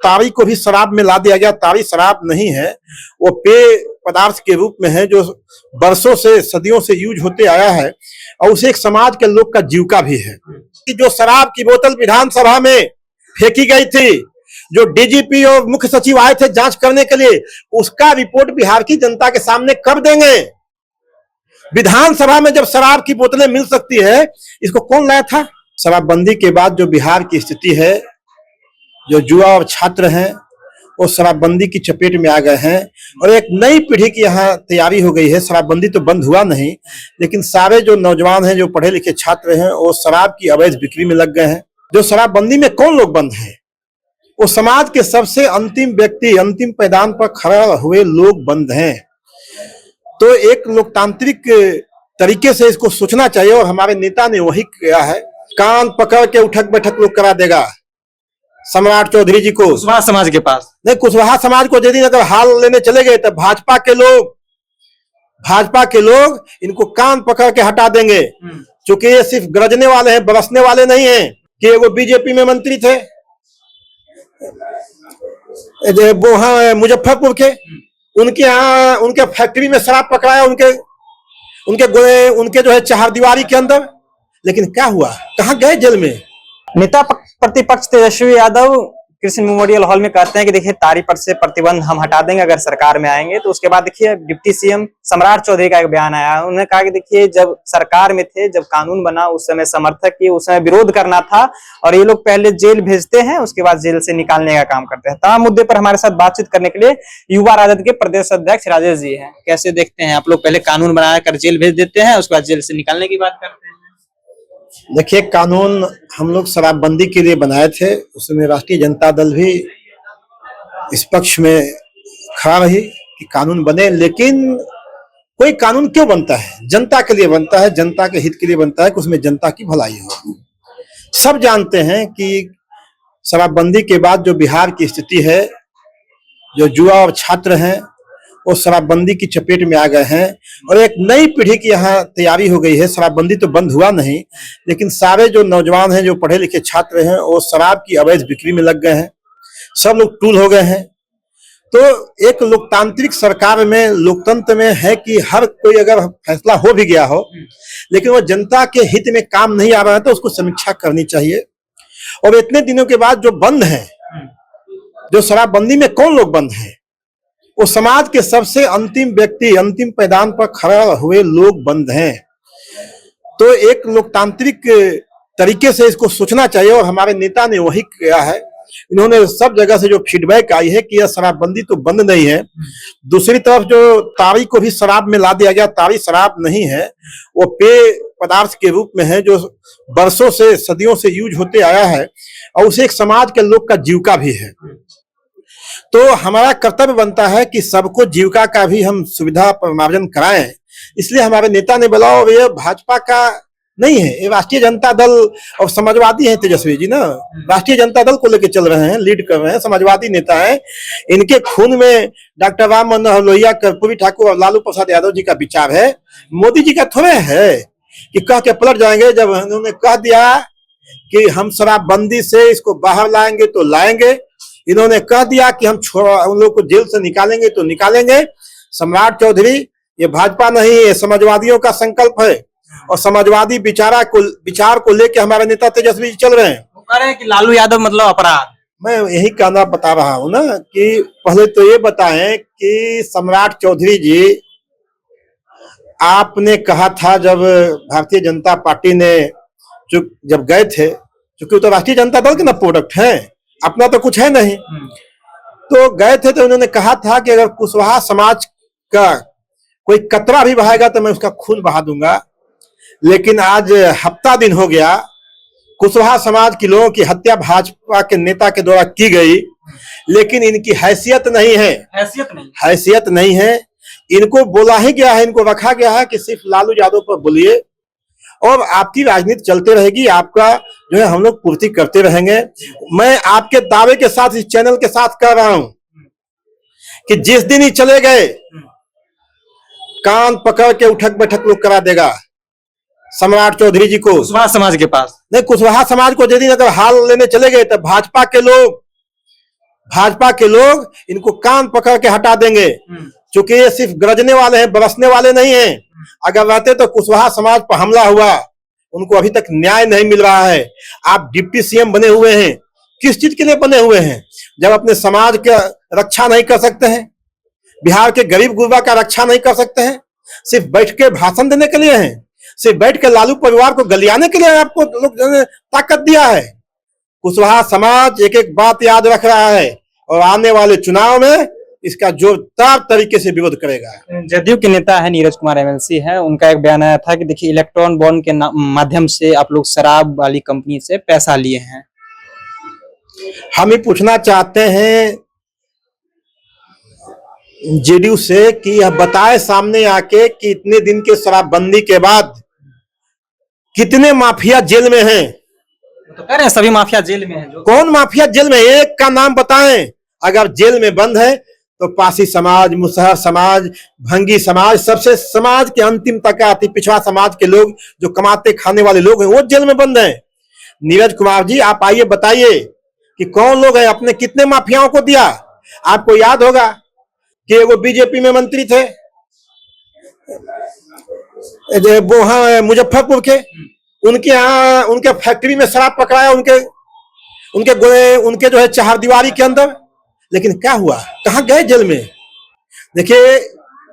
ताड़ी को भी शराब में ला दिया गया। ताड़ी शराब नहीं है, वो पेय पदार्थ के रूप में है जो बरसों से सदियों से यूज होते आया है और उसे एक समाज के लोग का जीविका भी है। कि जो शराब की बोतल विधानसभा में फेंकी गई थी, जो डीजीपी और मुख्य सचिव आए थे जांच करने के लिए, उसका रिपोर्ट बिहार की जनता के सामने कब देंगे? विधानसभा में जब शराब की बोतलें मिल सकती है, इसको कौन लाया था? शराबबंदी के बाद जो बिहार की स्थिति है, जो युवा और छात्र हैं वो शराबबंदी की चपेट में आ गए हैं और एक नई पीढ़ी की यहाँ तैयारी हो गई है। शराबबंदी तो बंद हुआ नहीं, लेकिन सारे जो नौजवान हैं, जो पढ़े लिखे छात्र हैं, वो शराब की अवैध बिक्री में लग गए हैं। जो शराबबंदी में कौन लोग बंद हैं? वो समाज के सबसे अंतिम व्यक्ति, अंतिम पैदान पर खड़ा हुए लोग बंद हैं। तो एक लोकतांत्रिक तरीके से इसको सोचना चाहिए और हमारे नेता ने वही किया है। कान पकड़ के उठक बैठक लोग करा देगा सम्राट चौधरी जी को कुशवाहा समाज के पास। नहीं, कुशवाहा समाज को यदि अगर हाल लेने चले गए तो भाजपा के लोग इनको कान पकड़ के हटा देंगे, क्योंकि ये सिर्फ गरजने वाले हैं, बरसने वाले नहीं हैं। कि वो बीजेपी में मंत्री थे वो मुजफ्फरपुर के, उनके यहाँ उनके फैक्ट्री में शराब पकड़ाया, उनके जो है चहारदीवारी के अंदर। लेकिन क्या हुआ? कहाँ गए? जेल में। नेता प्रतिपक्ष तेजस्वी यादव कृष्ण मेमोरियल हॉल में कहते हैं कि देखिए ताड़ी पर से प्रतिबंध हम हटा देंगे अगर सरकार में आएंगे। तो उसके बाद देखिए डिप्टी सीएम सम्राट चौधरी का एक बयान आया, उन्होंने कहा कि देखिए जब सरकार में थे, जब कानून बना, उस समय समर्थक किए, उस समय विरोध करना था और ये लोग पहले जेल भेजते हैं, उसके बाद जेल से निकालने का काम करते हैं। तमाम मुद्दे पर हमारे साथ बातचीत करने के लिए युवा राजद के प्रदेश अध्यक्ष राजेश जी हैं। कैसे देखते हैं आप लोग? पहले कानून बना कर जेल भेज देते हैं, उसके बाद जेल से निकालने की बात करते हैं। देखिए, कानून हम लोग शराबबंदी के लिए बनाए थे, उसमें राष्ट्रीय जनता दल भी इस पक्ष में खड़ा रही कि कानून बने। लेकिन कोई कानून क्यों बनता है? जनता के लिए बनता है, जनता के हित के लिए बनता है कि उसमें जनता की भलाई हो। सब जानते हैं कि शराबबंदी के बाद जो बिहार की स्थिति है, जो युवा और छात्र हैं वो शराबबंदी की चपेट में आ गए हैं और एक नई पीढ़ी की यहाँ तैयारी हो गई है। शराबबंदी तो बंद हुआ नहीं, लेकिन सारे जो नौजवान हैं, जो पढ़े लिखे छात्र हैं, वो शराब की अवैध बिक्री में लग गए हैं। सब लोग टूल हो गए हैं। तो एक लोकतांत्रिक सरकार में, लोकतंत्र में है कि हर कोई अगर फैसला हो भी गया हो, लेकिन वो जनता के हित में काम नहीं आ रहा है तो उसको समीक्षा करनी चाहिए। और इतने दिनों के बाद जो बंद है, जो शराबबंदी में कौन लोग बंद हैं? वो समाज के सबसे अंतिम व्यक्ति, अंतिम पैदान पर खड़ा हुए लोग बंद हैं। तो एक लोकतांत्रिक तरीके से इसको सोचना चाहिए और हमारे नेता ने वही किया है। इन्होंने सब जगह से जो फीडबैक आई है कि यह शराबबंदी तो बंद नहीं है। दूसरी तरफ जो ताड़ी को भी शराब में ला दिया गया, ताड़ी शराब नहीं है, वो पेय पदार्थ के रूप में है जो बरसों से सदियों से यूज होते आया है और उसे एक समाज के लोग का जीविका भी है। तो हमारा कर्तव्य बनता है कि सबको जीविका का भी हम सुविधा प्रमार्जन कराएं। इसलिए हमारे नेता ने बोला, और ये भाजपा का नहीं है, ये राष्ट्रीय जनता दल और समाजवादी हैं तेजस्वी जी ना, राष्ट्रीय जनता दल को लेकर चल रहे हैं, लीड कर रहे हैं, समाजवादी नेता हैं। इनके खून में डॉक्टर राम मनोहर लोहिया, कर्पूरी ठाकुर और लालू प्रसाद यादव जी का विचार है, मोदी जी का थोड़े है कि कह के पलट जाएंगे। जब उन्होंने कह दिया कि हम शराबबंदी से इसको बाहर लाएंगे तो लाएंगे, इन्होंने कह दिया कि हम उन लोग को जेल से निकालेंगे तो निकालेंगे। सम्राट चौधरी, ये भाजपा नहीं, ये समाजवादियों का संकल्प है और समाजवादी विचार को लेकर हमारे नेता तेजस्वी जी चल रहे हैं। वो कह रहे हैं कि लालू यादव मतलब अपराध। मैं यही कहना बता रहा हूं ना कि पहले तो ये बताएं कि सम्राट चौधरी जी, आपने कहा था जब भारतीय जनता पार्टी ने जब गए थे, क्योंकि वो तो राष्ट्रीय जनता दल के ना प्रोडक्ट है, अपना तो कुछ है नहीं, तो गए थे तो उन्होंने कहा था कि अगर कुशवाहा समाज का कोई कतरा भी बहाएगा तो मैं उसका खून बहा दूंगा। लेकिन आज हफ्ता दिन हो गया, कुशवाहा समाज के लोगों की हत्या भाजपा के नेता के द्वारा की गई, लेकिन इनकी हैसियत नहीं है। इनको बोला ही गया है, इनको रखा गया है कि सिर्फ लालू यादव पर बोलिए और आपकी राजनीति चलते रहेगी, आपका जो है हम लोग पूर्ति करते रहेंगे। मैं आपके दावे के साथ इस चैनल के साथ कह रहा हूं कि जिस दिन ही चले गए, कान पकड़ के उठक बैठक लोग करा देगा सम्राट चौधरी जी को कुशवाहा समाज के पास। नहीं, कुशवाहा समाज को यदि अगर हाल लेने चले गए तो भाजपा के लोग इनको कान पकड़ के हटा देंगे, क्योंकि ये सिर्फ गरजने वाले हैं, बरसने वाले नहीं हैं। अगर रहते तो कुशवाहा समाज पर हमला हुआ, उनको अभी तक न्याय नहीं मिल रहा है। आप डिप्टी सीएम बने हुए हैं, किस चीज के लिए बने हुए हैं? जब अपने समाज का रक्षा नहीं कर सकते हैं, बिहार के गरीब गुरबा का रक्षा नहीं कर सकते हैं, सिर्फ बैठ के भाषण देने के लिए हैं, सिर्फ बैठ के लालू परिवार को गलियाने के लिए आपको लोग ने ताकत दिया है। कुशवाहा समाज एक एक बात याद रख रहा है और आने वाले चुनाव में इसका जोरदार तरीके से विरोध करेगा। जदयू के नेता है नीरज कुमार एमएलसी है, उनका एक बयान आया था कि देखिए इलेक्ट्रॉन बॉन्ड के माध्यम से आप लोग शराब वाली कंपनी से पैसा लिए हैं। हम ही पूछना चाहते हैं जेडीयू से कि यह बताए सामने आके कि इतने दिन के शराबबंदी के बाद कितने माफिया जेल में हैं? तो कह रहे हैं सभी माफिया जेल में हैं। कौन माफिया जेल में? एक का नाम बताएं। अगर जेल में बंद है तो पासी समाज, मुसहर समाज, भंगी समाज, सबसे समाज के अंतिम तक अति पिछड़ा समाज के लोग जो कमाते खाने वाले लोग हैं वो जेल में बंद हैं। नीरज कुमार जी, आप आइए बताइए कि कौन लोग हैं, अपने कितने माफियाओं को दिया? आपको याद होगा कि वो बीजेपी में मंत्री थे वो हाँ मुजफ्फरपुर के, उनके यहाँ उनके फैक्ट्री में शराब पकड़ाया, उनके जो है चहारदीवारी के अंदर। लेकिन क्या हुआ? कहाँ गए? जेल में। देखिए,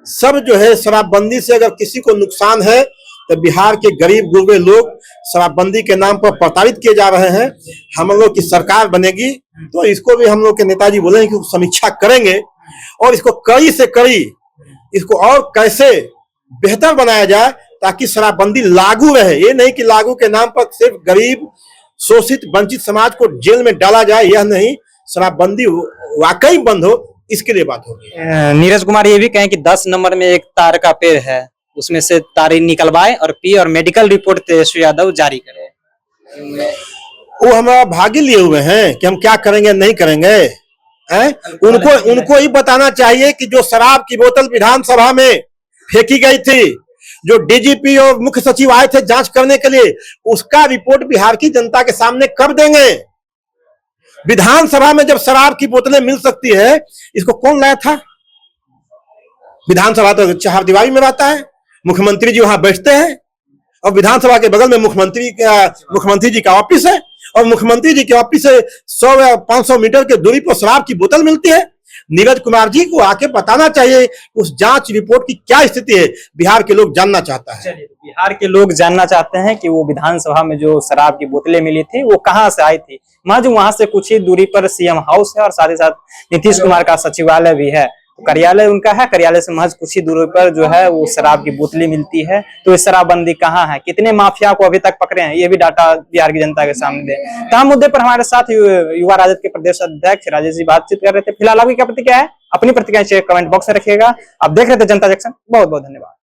सब जो है शराबबंदी से अगर किसी को नुकसान है तो बिहार के गरीब गुरबे लोग शराबबंदी के नाम पर प्रताड़ित किए जा रहे हैं। हम लोग की सरकार बनेगी तो इसको भी हम लोग के नेताजी बोले कि समीक्षा करेंगे और इसको कड़ी से कड़ी, इसको और कैसे बेहतर बनाया जाए ताकि शराबबंदी लागू रहे। ये नहीं कि लागू के नाम पर सिर्फ गरीब, शोषित, वंचित समाज को जेल में डाला जाए, यह नहीं, शराबबंदी वाकई बंद हो, इसके लिए बात होगी। नीरज कुमार ये भी कहें कि 10 नंबर में एक तार का पेड़ है, उसमें से तारें निकलवाए और पी और मेडिकल रिपोर्ट तेजस्वी यादव जारी करे। वो हमारा भागी लिए हुए हैं कि हम क्या करेंगे नहीं करेंगे हैं? उनको ही बताना चाहिए कि जो शराब की बोतल विधानसभा में फेंकी गई थी, जो डीजीपी और मुख्य सचिव आए थे जांच करने के लिए, उसका रिपोर्ट बिहार की जनता के सामने कब देंगे? विधानसभा में जब शराब की बोतलें मिल सकती है, इसको कौन लाया था? विधानसभा तो चहारदीवारी में रहता है, मुख्यमंत्री जी वहां बैठते हैं और विधानसभा के बगल में मुख्यमंत्री जी का ऑफिस है और मुख्यमंत्री जी के ऑफिस से 100 या 500 मीटर की दूरी पर शराब की बोतल मिलती है। नीरज कुमार जी को आके बताना चाहिए उस जांच रिपोर्ट की क्या स्थिति है, बिहार के लोग जानना चाहता है। बिहार के लोग जानना चाहते हैं कि वो विधानसभा में जो शराब की बोतलें मिली थी वो कहां से आई थी। महज वहां से कुछ ही दूरी पर सीएम हाउस है और साथ ही साथ नीतीश कुमार का सचिवालय भी है, कार्यालय उनका है। कार्यालय से महज कुछ ही दूरी पर जो है वो शराब की बोतलें मिलती है। तो ये शराबबंदी कहाँ है, कितने माफिया को अभी तक पकड़े हैं, ये भी डाटा बिहार की जनता के सामने दे। तमाम मुद्दे पर हमारे साथ युवा राजद के प्रदेश अध्यक्ष राजेश जी बातचीत कर रहे थे। फिलहाल आपकी क्या प्रतिक्रिया है? अपनी प्रतिक्रिया कमेंट बॉक्स में रखिएगा। आप देख रहे थे जनता जंक्शन। बहुत बहुत धन्यवाद।